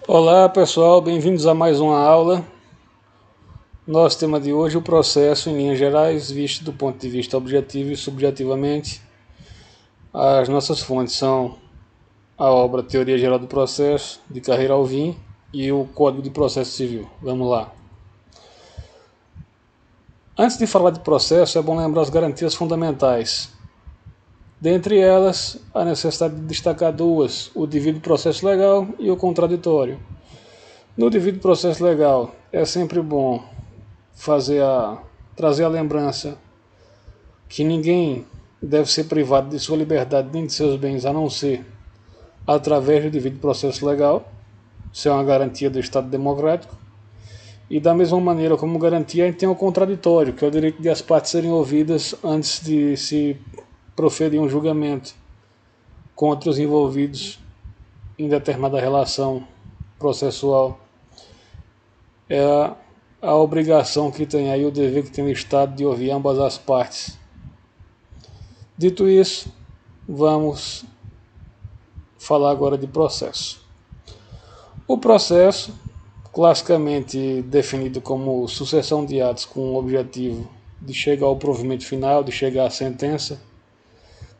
Olá pessoal, bem-vindos a mais uma aula. Nosso tema de hoje é o processo em linhas gerais, visto do ponto de vista objetivo e subjetivamente. As nossas fontes são a obra Teoria Geral do Processo, de Carreira Alvim, e o Código de Processo Civil. Vamos lá. Antes de falar de processo, é bom lembrar as garantias fundamentais. Dentre elas, a necessidade de destacar duas: o devido processo legal e o contraditório. No devido processo legal, é sempre bom trazer a lembrança que ninguém deve ser privado de sua liberdade nem de seus bens, a não ser através do devido processo legal. Isso é uma garantia do Estado democrático. E da mesma maneira como garantia, a gente tem o contraditório, que é o direito de as partes serem ouvidas antes de se proferir um julgamento contra os envolvidos em determinada relação processual. É a obrigação que tem aí, o dever que tem o Estado de ouvir ambas as partes. Dito isso, vamos falar agora de processo. O processo, classicamente definido como sucessão de atos com o objetivo de chegar ao provimento final, de chegar à sentença,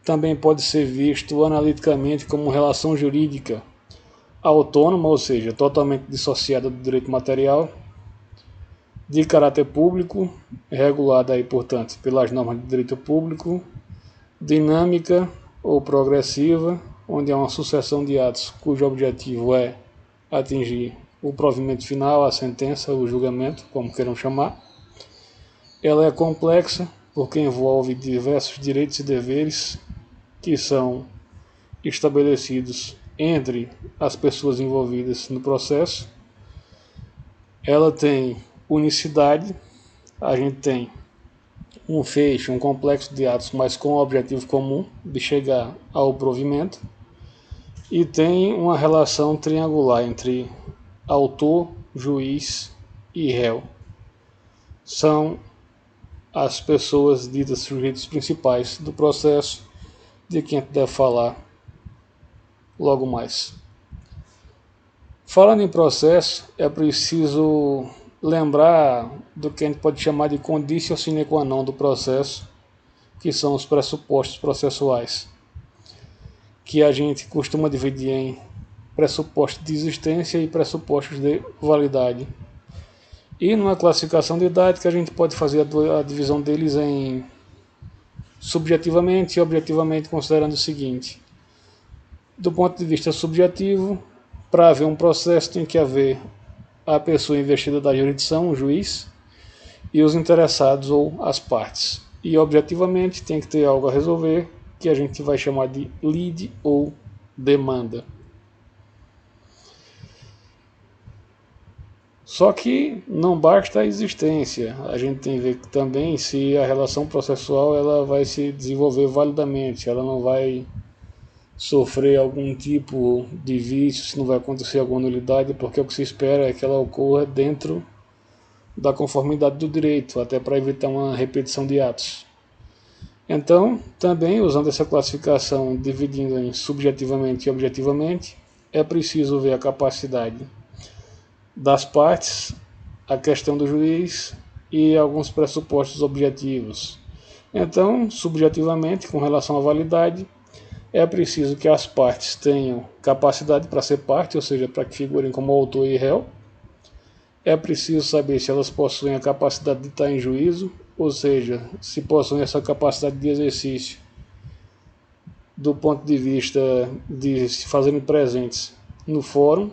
também pode ser visto analiticamente como relação jurídica autônoma, ou seja, totalmente dissociada do direito material, de caráter público, regulada aí, portanto, pelas normas de direito público, dinâmica ou progressiva, onde há uma sucessão de atos cujo objetivo é atingir o provimento final, a sentença, o julgamento, como queiram chamar. Ela é complexa porque envolve diversos direitos e deveres que são estabelecidos entre as pessoas envolvidas no processo. Ela tem unicidade, a gente tem um feixe, um complexo de atos, mas com o objetivo comum de chegar ao provimento, e tem uma relação triangular entre autor, juiz e réu. São as pessoas ditas sujeitos principais do processo, de quem a gente deve falar logo mais. Falando em processo, é preciso lembrar do que a gente pode chamar de conditio sine qua non do processo, que são os pressupostos processuais, que a gente costuma dividir em pressupostos de existência e pressupostos de validade. E numa classificação didática a gente pode fazer a divisão deles em subjetivamente e objetivamente, considerando o seguinte: do ponto de vista subjetivo, para haver um processo tem que haver a pessoa investida da jurisdição, o juiz, e os interessados ou as partes. E objetivamente tem que ter algo a resolver, que a gente vai chamar de lide ou demanda. Só que não basta a existência, a gente tem que ver também se a relação processual ela vai se desenvolver validamente, ela não vai sofrer algum tipo de vício, se não vai acontecer alguma nulidade, porque o que se espera é que ela ocorra dentro da conformidade do direito, até para evitar uma repetição de atos. Então, também usando essa classificação, dividindo em subjetivamente e objetivamente, é preciso ver a capacidade das partes, a questão do juiz e alguns pressupostos objetivos. Então, subjetivamente, com relação à validade, é preciso que as partes tenham capacidade para ser parte, ou seja, para que figurem como autor e réu. É preciso saber se elas possuem a capacidade de estar em juízo, ou seja, se possuem essa capacidade de exercício do ponto de vista de se fazerem presentes no fórum,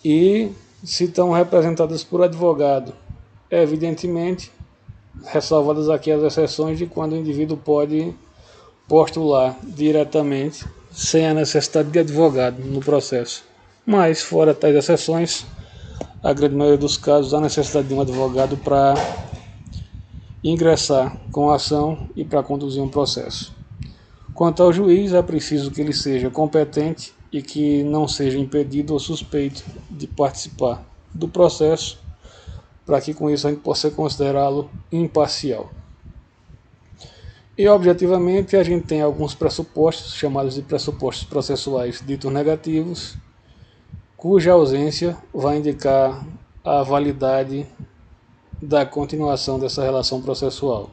e se estão representadas por advogado. Evidentemente, ressalvadas aqui as exceções de quando o indivíduo pode postular diretamente sem a necessidade de advogado no processo. Mas, fora tais exceções, a grande maioria dos casos há necessidade de um advogado para ingressar com a ação e para conduzir um processo. Quanto ao juiz, é preciso que ele seja competente e que não seja impedido ou suspeito de participar do processo, para que com isso a gente possa considerá-lo imparcial. E objetivamente a gente tem alguns pressupostos, chamados de pressupostos processuais ditos negativos, cuja ausência vai indicar a validade da continuação dessa relação processual.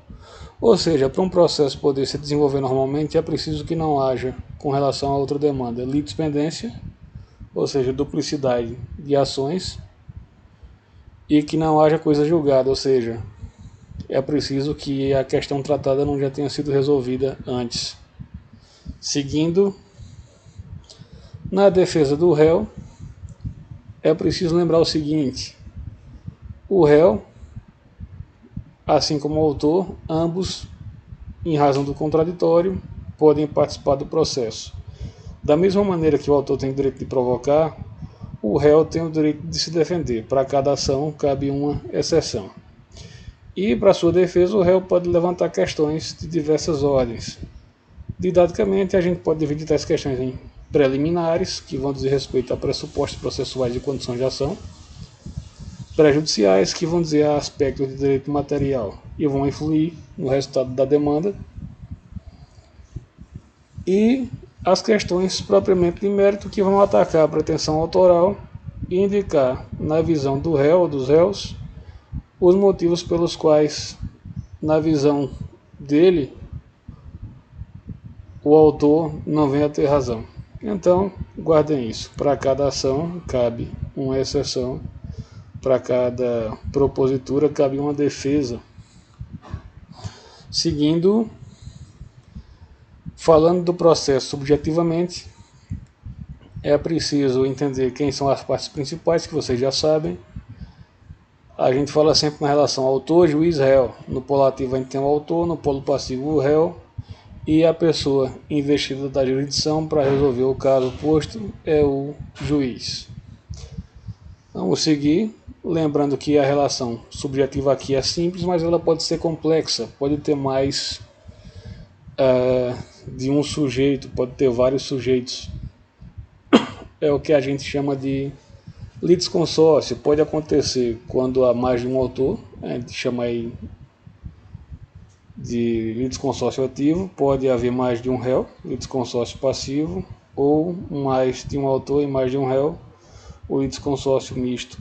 Ou seja, para um processo poder se desenvolver normalmente, é preciso que não haja, com relação a outra demanda, litispendência, ou seja, duplicidade de ações, e que não haja coisa julgada, ou seja, é preciso que a questão tratada não já tenha sido resolvida antes. Seguindo, na defesa do réu, é preciso lembrar o seguinte: o réu, assim como o autor, ambos, em razão do contraditório, podem participar do processo. Da mesma maneira que o autor tem o direito de provocar, o réu tem o direito de se defender. Para cada ação, cabe uma exceção. E, para sua defesa, o réu pode levantar questões de diversas ordens. Didaticamente, a gente pode dividir tais questões em preliminares, que vão dizer respeito a pressupostos processuais de condição de ação, prejudiciais, que vão dizer a aspectos de direito material e vão influir no resultado da demanda, e as questões propriamente de mérito, que vão atacar a pretensão autoral e indicar, na visão do réu ou dos réus, os motivos pelos quais, na visão dele, o autor não vem a ter razão. Então, guardem isso. Para cada ação, cabe uma exceção. Para cada propositura, cabe uma defesa. Seguindo, falando do processo subjetivamente, é preciso entender quem são as partes principais, que vocês já sabem. A gente fala sempre na relação autor, juiz, réu. No polo ativo a gente tem o autor, no polo passivo o réu, e a pessoa investida da jurisdição para resolver o caso posto é o juiz. Vamos seguir, lembrando que a relação subjetiva aqui é simples, mas ela pode ser complexa, pode ter mais de um sujeito, pode ter vários sujeitos. É o que a gente chama de litisconsórcio. Pode acontecer quando há mais de um autor, a gente chama aí de litisconsórcio ativo. Pode haver mais de um réu, litisconsórcio passivo, ou mais de um autor e mais de um réu, o litisconsórcio misto.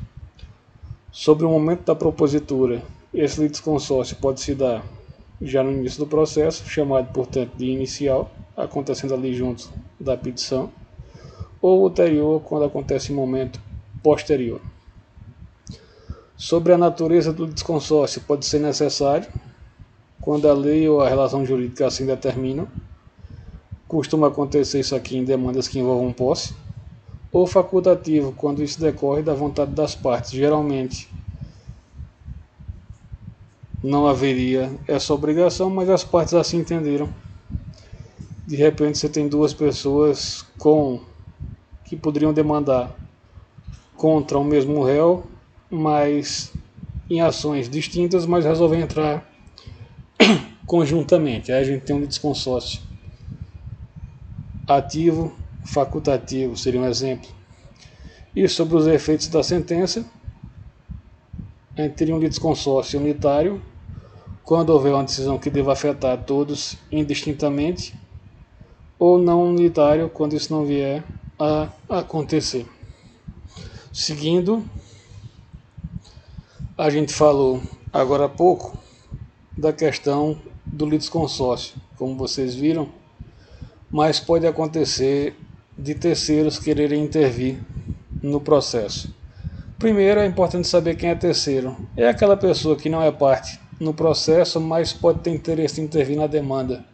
Sobre o momento da propositura, esse litisconsórcio pode se dar já no início do processo, chamado, portanto, de inicial, acontecendo ali junto da petição, ou ulterior, quando acontece em momento posterior. Sobre a natureza do litisconsórcio, pode ser necessário, quando a lei ou a relação jurídica assim determinam. Costuma acontecer isso aqui em demandas que envolvam posse, ou facultativo, quando isso decorre da vontade das partes. Geralmente não haveria essa obrigação, mas as partes assim entenderam. De repente você tem duas pessoas que poderiam demandar contra o mesmo réu, mas em ações distintas, mas resolvem entrar conjuntamente. Aí a gente tem um litisconsórcio ativo, facultativo, seria um exemplo. E sobre os efeitos da sentença, a gente teria um litisconsórcio unitário, quando houver uma decisão que deva afetar todos indistintamente, ou não unitário, quando isso não vier a acontecer. Seguindo, a gente falou agora há pouco da questão do litisconsórcio, como vocês viram, mas pode acontecer de terceiros quererem intervir no processo. Primeiro, é importante saber quem é terceiro. É aquela pessoa que não é parte no processo, mas pode ter interesse em intervir na demanda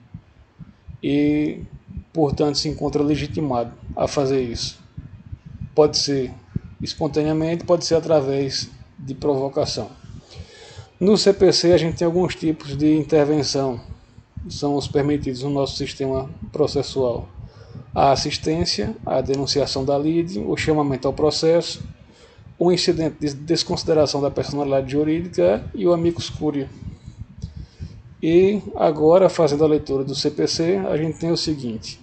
e, portanto, se encontra legitimado a fazer isso. Pode ser espontaneamente, pode ser através de provocação. No CPC a gente tem alguns tipos de intervenção, são os permitidos no nosso sistema processual: a assistência, a denunciação da lide, o chamamento ao processo, o incidente de desconsideração da personalidade jurídica e o amicus curiae. E agora, fazendo a leitura do CPC, a gente tem o seguinte: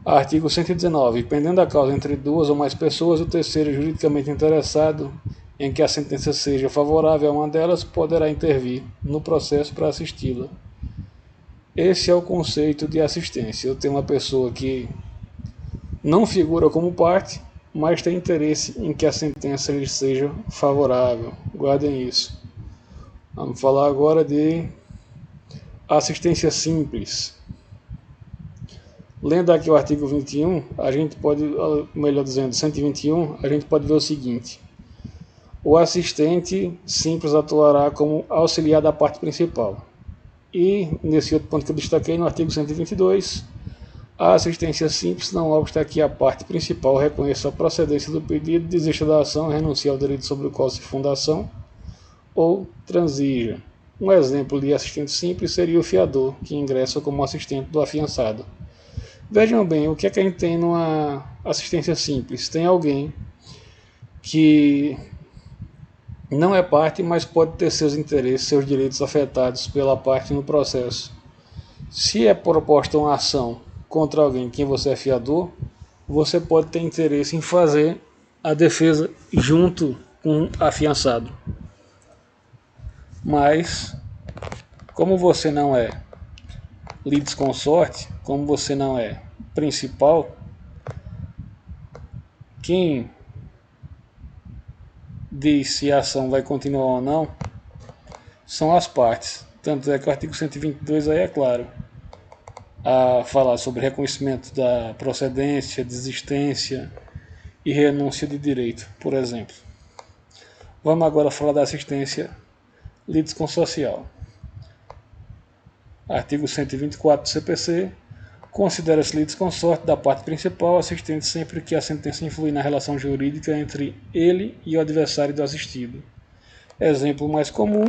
artigo 119. Pendendo a causa entre duas ou mais pessoas, o terceiro juridicamente interessado em que a sentença seja favorável a uma delas poderá intervir no processo para assisti-la. Esse é o conceito de assistência. Eu tenho uma pessoa que não figura como parte, mas tem interesse em que a sentença lhe seja favorável. Guardem isso. Vamos falar agora de assistência simples. Lendo aqui o artigo 21, a gente pode, melhor dizendo, 121, a gente pode ver o seguinte: o assistente simples atuará como auxiliar da parte principal. E, nesse outro ponto que eu destaquei, no artigo 122, a assistência simples não obsta que a parte principal reconheça a procedência do pedido, desista da ação, renuncie ao direito sobre o qual se funda a ação ou transija. Um exemplo de assistente simples seria o fiador, que ingressa como assistente do afiançado. Vejam bem, o que é que a gente tem numa assistência simples? Tem alguém que não é parte, mas pode ter seus interesses, seus direitos afetados pela parte no processo. Se é proposta uma ação contra alguém quem você é fiador, você pode ter interesse em fazer a defesa junto com o afiançado. Mas, como você não é litisconsorte, como você não é principal, quem diz se a ação vai continuar ou não são as partes. Tanto é que o artigo 122 aí é claro a falar sobre reconhecimento da procedência, desistência e renúncia de direito, por exemplo. Vamos agora falar da assistência litisconsorcial. Artigo 124 do CPC. Considera-se litisconsorte da parte principal assistente sempre que a sentença influir na relação jurídica entre ele e o adversário do assistido. Exemplo mais comum,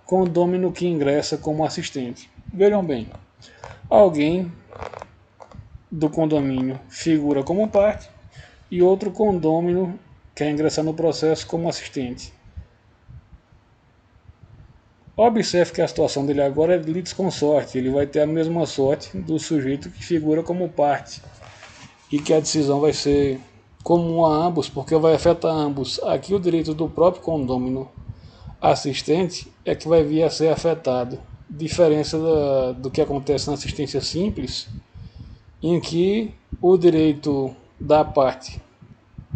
condômino que ingressa como assistente. Vejam bem, alguém do condomínio figura como parte e outro condômino quer ingressar no processo como assistente. Observe que a situação dele agora é de litisconsorte, ele vai ter a mesma sorte do sujeito que figura como parte e que a decisão vai ser comum a ambos, porque vai afetar ambos. Aqui o direito do próprio condômino assistente é que vai vir a ser afetado. Diferença do que acontece na assistência simples, em que o direito da parte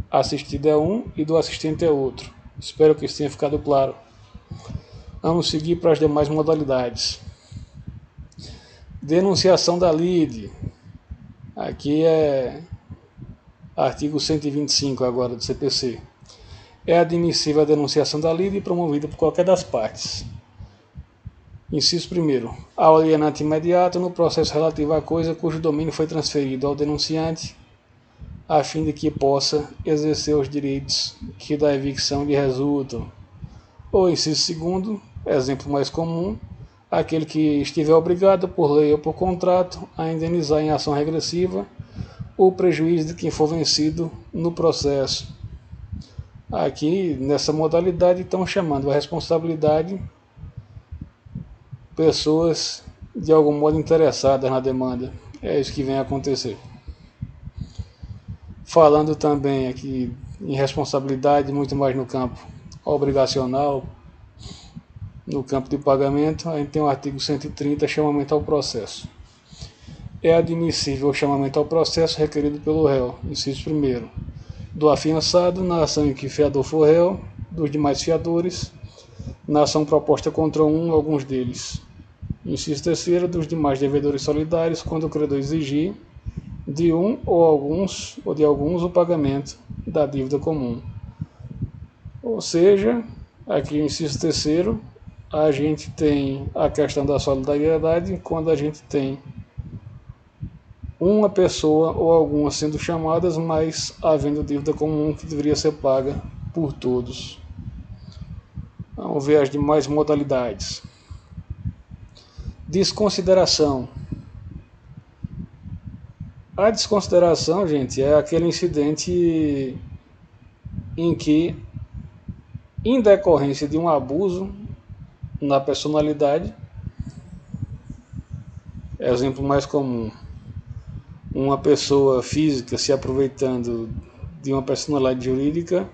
assistida é um e do assistente é outro. Espero que isso tenha ficado claro. Vamos seguir para as demais modalidades. Denunciação da lide. Aqui é artigo 125 agora do CPC. É admissível a denunciação da lide promovida por qualquer das partes. Inciso 1º. Ao alienante imediato no processo relativo à coisa cujo domínio foi transferido ao denunciante, a fim de que possa exercer os direitos que da evicção lhe resultam. Ou inciso 2º, exemplo mais comum, aquele que estiver obrigado por lei ou por contrato a indenizar em ação regressiva o prejuízo de quem for vencido no processo. Aqui, nessa modalidade, estão chamando a responsabilidade pessoas de algum modo interessadas na demanda. É isso que vem a acontecer. Falando também aqui em responsabilidade, muito mais no campo obrigacional, no campo de pagamento, a gente tem o artigo 130, chamamento ao processo. É admissível o chamamento ao processo requerido pelo réu, inciso 1º, do afiançado, na ação em que fiador for réu, dos demais fiadores, na ação proposta contra um ou alguns deles. Inciso 3º, dos demais devedores solidários, quando o credor exigir de um ou de alguns o pagamento da dívida comum. Ou seja, aqui no inciso 3º, a gente tem a questão da solidariedade quando a gente tem uma pessoa ou algumas sendo chamadas, mas havendo dívida comum que deveria ser paga por todos. Vamos ver as demais modalidades. Desconsideração. A desconsideração, gente, é aquele incidente em que, em decorrência de um abuso na personalidade, exemplo mais comum, uma pessoa física se aproveitando de uma personalidade jurídica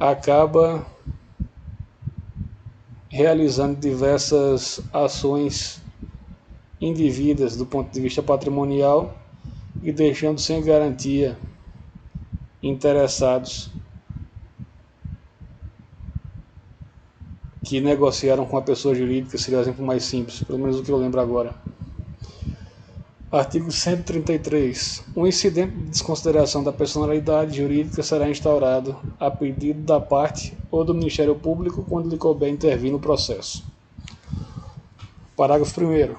acaba realizando diversas ações indevidas do ponto de vista patrimonial e deixando sem garantia interessados que negociaram com a pessoa jurídica, seria o exemplo mais simples, pelo menos o que eu lembro agora. Artigo 133. Um incidente de desconsideração da personalidade jurídica será instaurado a pedido da parte ou do Ministério Público quando lhe couber intervir no processo. Parágrafo 1º.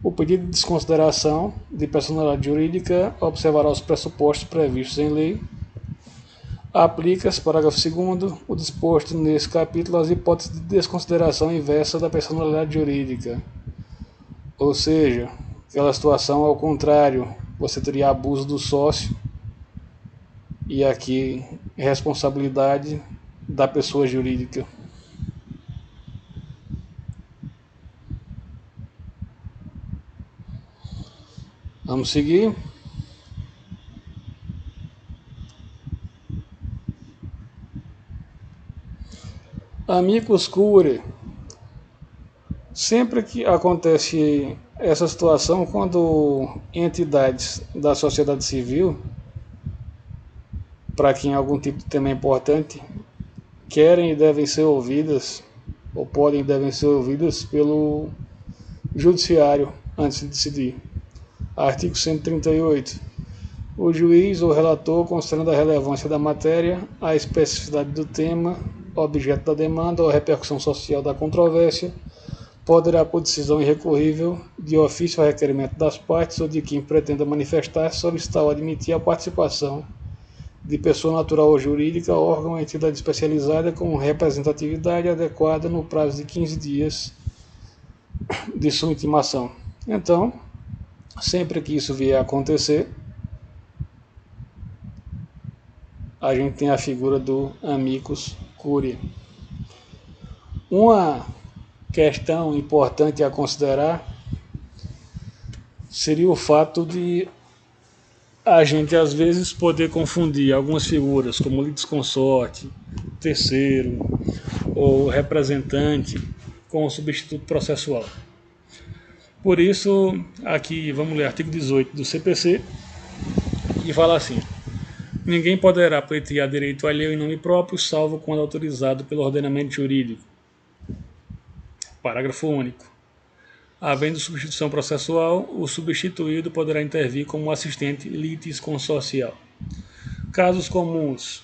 O pedido de desconsideração de personalidade jurídica observará os pressupostos previstos em lei. Aplica-se, parágrafo 2º, o disposto nesse capítulo às hipóteses de desconsideração inversa da personalidade jurídica. Ou seja, aquela situação ao contrário, você teria abuso do sócio e aqui responsabilidade da pessoa jurídica. Vamos seguir. Amicus curiae. Sempre que acontece essa situação, quando entidades da sociedade civil, para quem algum tipo de tema é importante, querem e devem ser ouvidas, ou podem e devem ser ouvidas pelo judiciário antes de decidir. Artigo 138. O juiz ou relator, considerando a relevância da matéria, a especificidade do tema, objeto da demanda ou a repercussão social da controvérsia, poderá, por decisão irrecorrível, de ofício a requerimento das partes ou de quem pretenda manifestar, solicitar ou admitir a participação de pessoa natural ou jurídica, órgão ou entidade especializada com representatividade adequada no prazo de 15 dias de sua intimação. Então, sempre que isso vier a acontecer, a gente tem a figura do amicus curiae. Uma questão importante a considerar seria o fato de a gente às vezes poder confundir algumas figuras como litisconsorte, terceiro ou representante com o substituto processual. Por isso, aqui vamos ler o artigo 18 do CPC, que fala assim: ninguém poderá pleitear direito alheio em nome próprio, salvo quando autorizado pelo ordenamento jurídico. Parágrafo único. Havendo substituição processual, o substituído poderá intervir como assistente litisconsorcial. Casos comuns,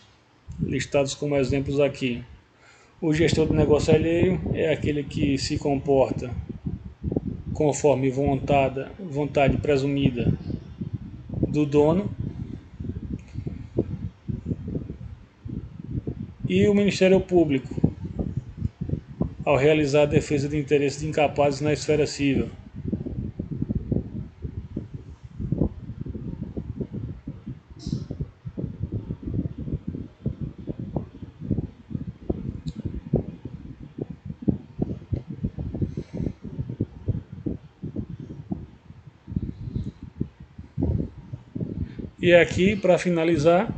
listados como exemplos aqui: o gestor do negócio alheio é aquele que se comporta conforme vontade presumida do dono, e o Ministério Público, ao realizar a defesa de interesses de incapazes na esfera civil. E aqui, para finalizar,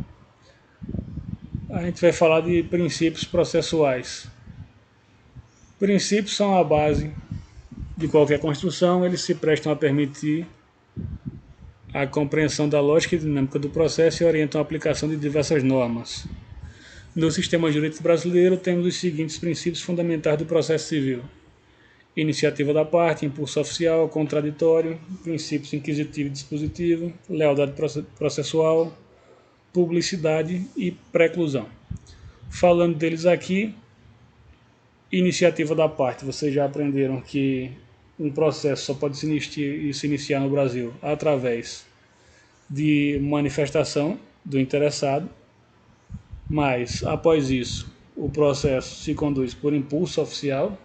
a gente vai falar de princípios processuais. Princípios são a base de qualquer construção, eles se prestam a permitir a compreensão da lógica e dinâmica do processo e orientam a aplicação de diversas normas. No sistema jurídico brasileiro, temos os seguintes princípios fundamentais do processo civil: iniciativa da parte, impulso oficial, contraditório, princípios inquisitivo e dispositivo, lealdade processual, publicidade e preclusão. Falando deles aqui, iniciativa da parte. Vocês já aprenderam que um processo só pode se iniciar no Brasil através de manifestação do interessado, mas, após isso, o processo se conduz por impulso oficial,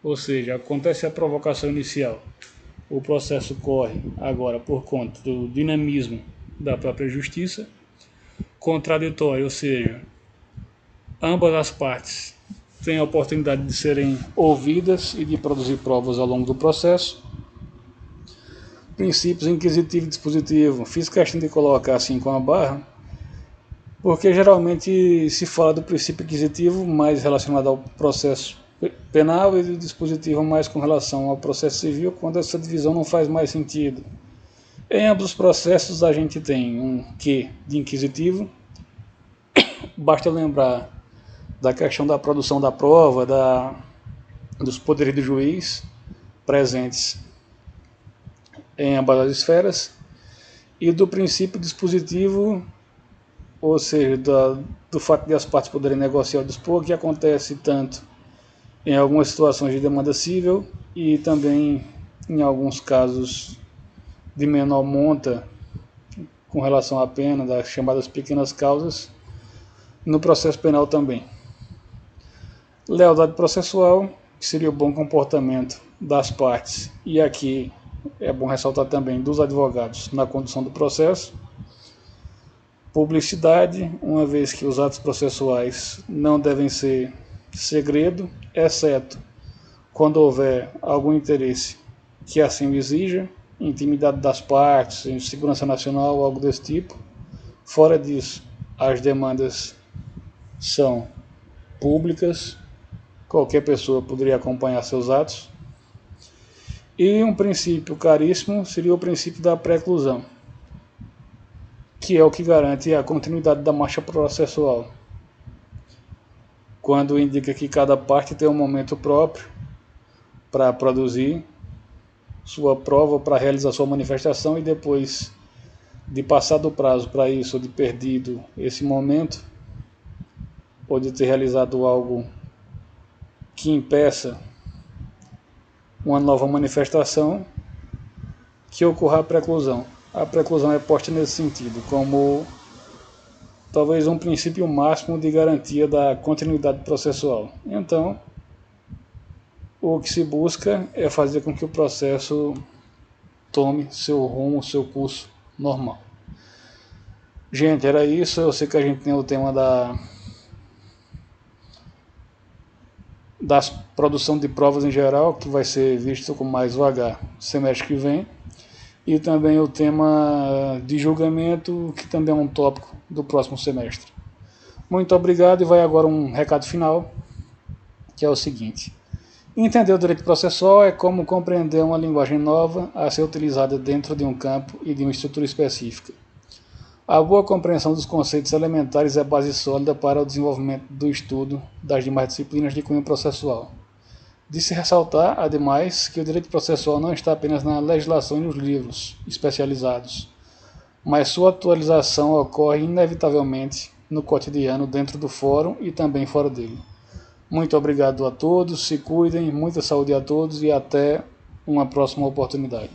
ou seja, acontece a provocação inicial. O processo corre agora por conta do dinamismo da própria justiça. Contraditório, ou seja, ambas as partes têm a oportunidade de serem ouvidas e de produzir provas ao longo do processo. Princípios inquisitivo e dispositivo. Fiz questão de colocar assim com a barra, porque geralmente se fala do princípio inquisitivo mais relacionado ao processo penal e do dispositivo mais com relação ao processo civil, quando essa divisão não faz mais sentido. Em ambos os processos a gente tem um quê de inquisitivo Basta lembrar da questão da produção da prova, dos poderes do juiz presentes em ambas as esferas e do princípio dispositivo, ou seja, do fato de as partes poderem negociar ou dispor, que acontece tanto em algumas situações de demanda civil e também em alguns casos de menor monta com relação à pena, das chamadas pequenas causas, no processo penal também. Lealdade processual, que seria o bom comportamento das partes, e aqui é bom ressaltar também dos advogados na condução do processo. Publicidade, uma vez que os atos processuais não devem ser segredo, exceto quando houver algum interesse que assim o exija, intimidade das partes, segurança nacional, algo desse tipo. Fora disso, as demandas são públicas, qualquer pessoa poderia acompanhar seus atos. E um princípio caríssimo seria o princípio da preclusão, que é o que garante a continuidade da marcha processual, quando indica que cada parte tem um momento próprio para produzir sua prova, para realizar sua manifestação, e depois de passar do prazo para isso, ou de perdido esse momento, ou de ter realizado algo que impeça uma nova manifestação, que ocorra a preclusão. A preclusão é posta nesse sentido, como talvez um princípio máximo de garantia da continuidade processual. Então, o que se busca é fazer com que o processo tome seu rumo, seu curso normal. Gente, era isso. Eu sei que a gente tem o tema da produção de provas em geral, que vai ser visto com mais vagar semestre que vem, e também o tema de julgamento, que também é um tópico do próximo semestre. Muito obrigado, e vai agora um recado final, que é o seguinte: entender o direito processual é como compreender uma linguagem nova a ser utilizada dentro de um campo e de uma estrutura específica. A boa compreensão dos conceitos elementares é base sólida para o desenvolvimento do estudo das demais disciplinas de cunho processual. De se ressaltar, ademais, que o direito processual não está apenas na legislação e nos livros especializados, mas sua atualização ocorre inevitavelmente no cotidiano dentro do fórum e também fora dele. Muito obrigado a todos, se cuidem, muita saúde a todos e até uma próxima oportunidade.